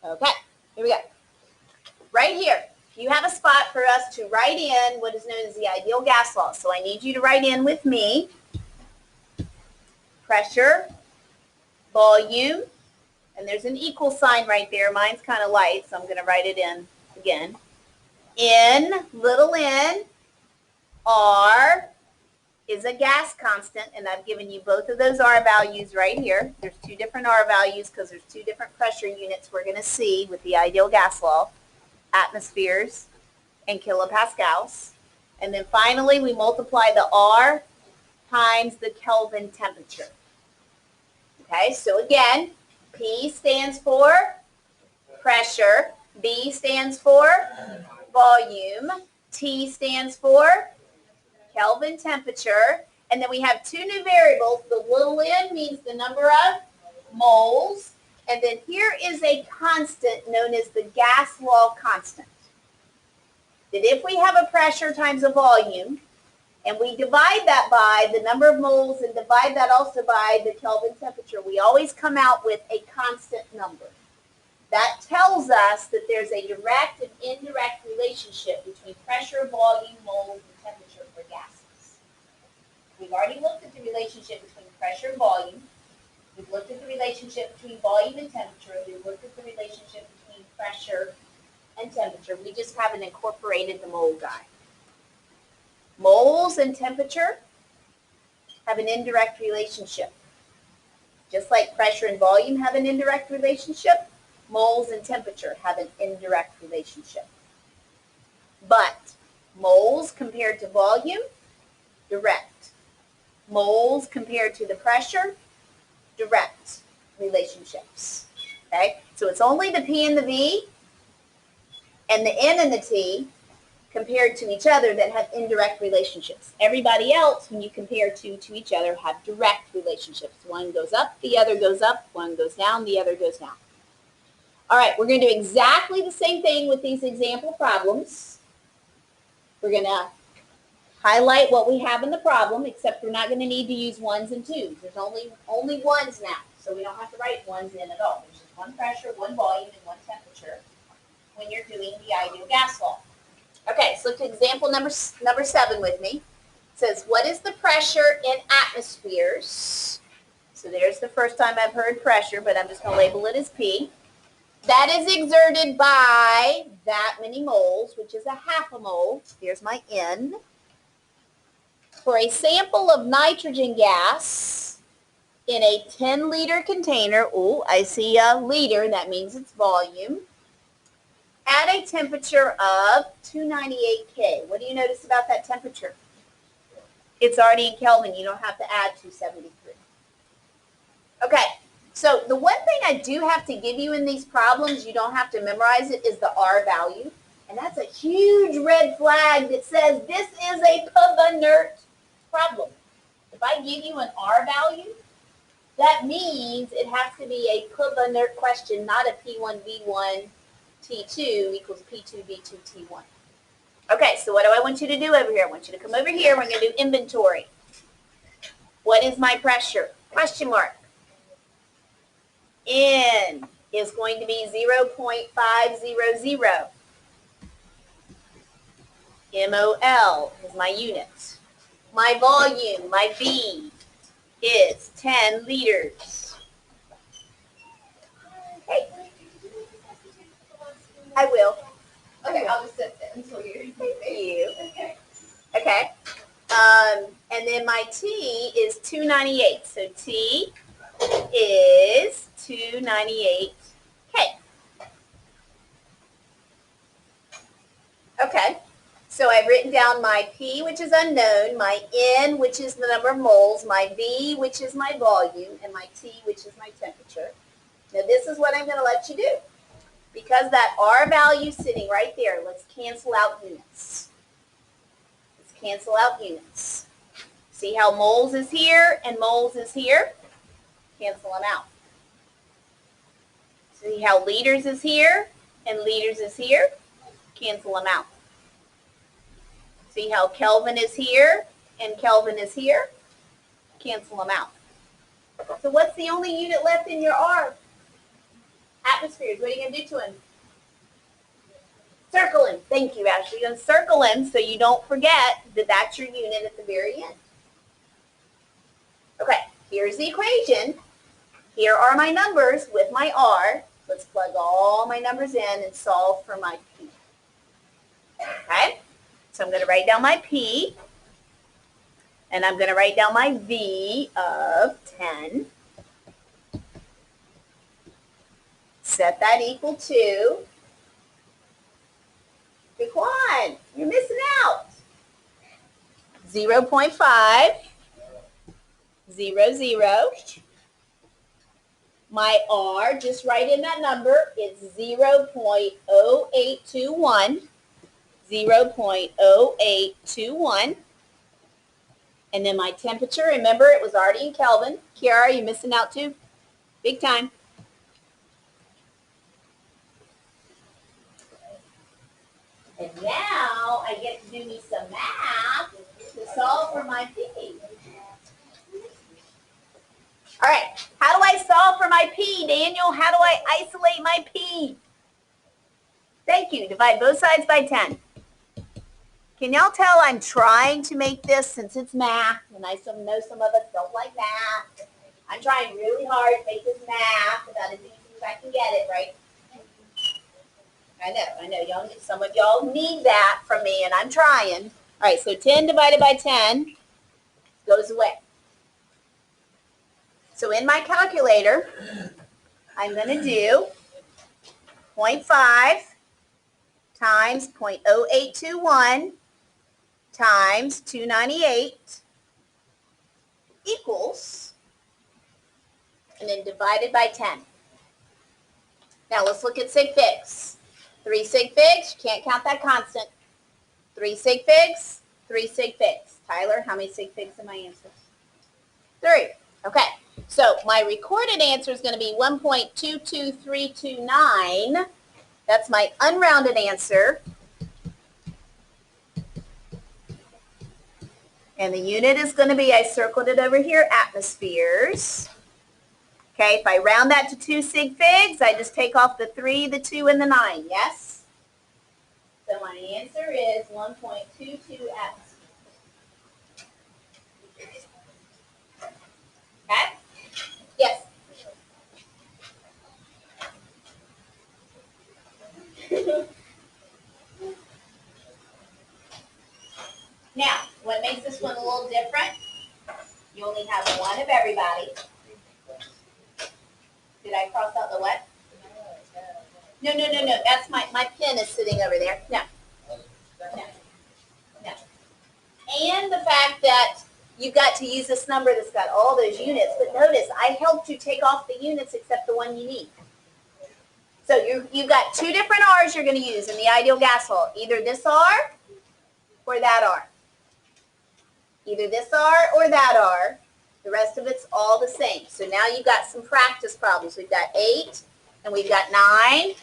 Okay, here we go. Right here, you have a spot for us to write in what is known as the ideal gas law. So I need you to write in with me pressure, volume, and there's an equal sign right there. Mine's kind of light, so I'm going to write it in again. N, little n, R is a gas constant, and I've given you both of those R values right here. There's two different R values because there's two different pressure units we're going to see with the ideal gas law, atmospheres and kilopascals. And then finally, we multiply the R times the Kelvin temperature. Okay, so again, P stands for pressure, B stands for volume, T stands for Kelvin temperature, and then we have two new variables. The little n means the number of moles, and then here is a constant known as the gas law constant. That if we have a pressure times a volume, and we divide that by the number of moles and divide that also by the Kelvin temperature, we always come out with a constant number. That tells us that there's a direct and indirect relationship between pressure, volume, moles, and temperature for gases. We've already looked at the relationship between pressure and volume. We've looked at the relationship between volume and temperature. We've looked at the relationship between pressure and temperature. We just haven't incorporated the mole guy. Moles and temperature have an indirect relationship. Just like pressure and volume have an indirect relationship, moles and temperature have an indirect relationship. But moles compared to volume, direct. Moles compared to the pressure, direct relationships. Okay? So it's only the P and the V and the N and the T compared to each other that have indirect relationships. Everybody else, when you compare two to each other, have direct relationships. One goes up, the other goes up. One goes down, the other goes down. All right, we're going to do exactly the same thing with these example problems. We're going to highlight what we have in the problem, except we're not going to need to use ones and twos. There's only ones now, so we don't have to write ones in at all. There's just one pressure, one volume, and one temperature when you're doing the ideal gas law. Okay, so look at example number 7 with me. It says, what is the pressure in atmospheres? So there's the first time I've heard pressure, but I'm just going to label it as P. That is exerted by that many moles, which is a half a mole. Here's my N. For a sample of nitrogen gas in a 10-liter container, I see a liter, that means it's volume, at a temperature of 298 K. What do you notice about that temperature? It's already in Kelvin. You don't have to add 273. Okay, so the one thing I do have to give you in these problems, you don't have to memorize it, is the R value. And that's a huge red flag that says this is a inert problem. If I give you an R value, that means it has to be a inert question, not a P1V1 T2 equals P2V2 T1. Okay, so what do I want you to do over here? I want you to come over here. We're going to do inventory. What is my pressure? Question mark. N is going to be 0.500. MOL is my unit. My volume, my V, is 10 liters. Okay. I will. Okay, I'll just sit there until you. Thank you. Okay. And then my T is 298. So T is 298 K. Okay. So I've written down my P, which is unknown, my N, which is the number of moles, my V, which is my volume, and my T, which is my temperature. Now this is what I'm going to let you do. Because that R value is sitting right there, let's cancel out units. Let's cancel out units. See how moles is here and moles is here? Cancel them out. See how liters is here and liters is here? Cancel them out. See how Kelvin is here and Kelvin is here? Cancel them out. So what's the only unit left in your R? Atmospheres, what are you going to do to him? Circle him. Thank you, Ashley. You're going to circle him so you don't forget that that's your unit at the very end. Okay, here's the equation. Here are my numbers with my R. Let's plug all my numbers in and solve for my P. Okay, so I'm going to write down my P, and I'm going to write down my V of 10. Set that equal to, Daquan, you're missing out. 0.500. My R, just write in that number, it's 0.0821. 0.0821. And then my temperature, remember it was already in Kelvin. Kiara, are you missing out too? Big time. And now I get to do me some math to solve for my P. All right, how do I solve for my P, Daniel? How do I isolate my P? Thank you, divide both sides by 10. Can y'all tell I'm trying to make this, since it's math, and I know some of us don't like math. I'm trying really hard to make this math about as easy as I can get it, right? I know, y'all, some of y'all need that from me, and I'm trying. All right, so 10 divided by 10 goes away. So in my calculator, I'm going to do 0.5 times 0.0821 times 298 equals, and then divided by 10. Now let's look at sig figs. 3 sig figs, you can't count that constant. 3 sig figs, 3 sig figs. Tyler, how many sig figs in my answers? 3. Okay, so my recorded answer is going to be 1.22329. That's my unrounded answer. And the unit is going to be, I circled it over here, atmospheres. Okay, if I round that to 2 sig figs, I just take off the 3, the 2, and the 9, yes? So my answer is 1.22 atmospheres. Okay? Yes? Now, what makes this one a little different? You only have one of everybody. Did I cross out the what? No. That's my pen is sitting over there. No. And the fact that you've got to use this number that's got all those units. But notice, I helped you take off the units except the one you need. So you've got 2 different R's you're going to use in the ideal gas hole. Either this R or that R. Either this R or that R. The rest of it's all the same. So now you've got some practice problems. We've got 8 and we've got 9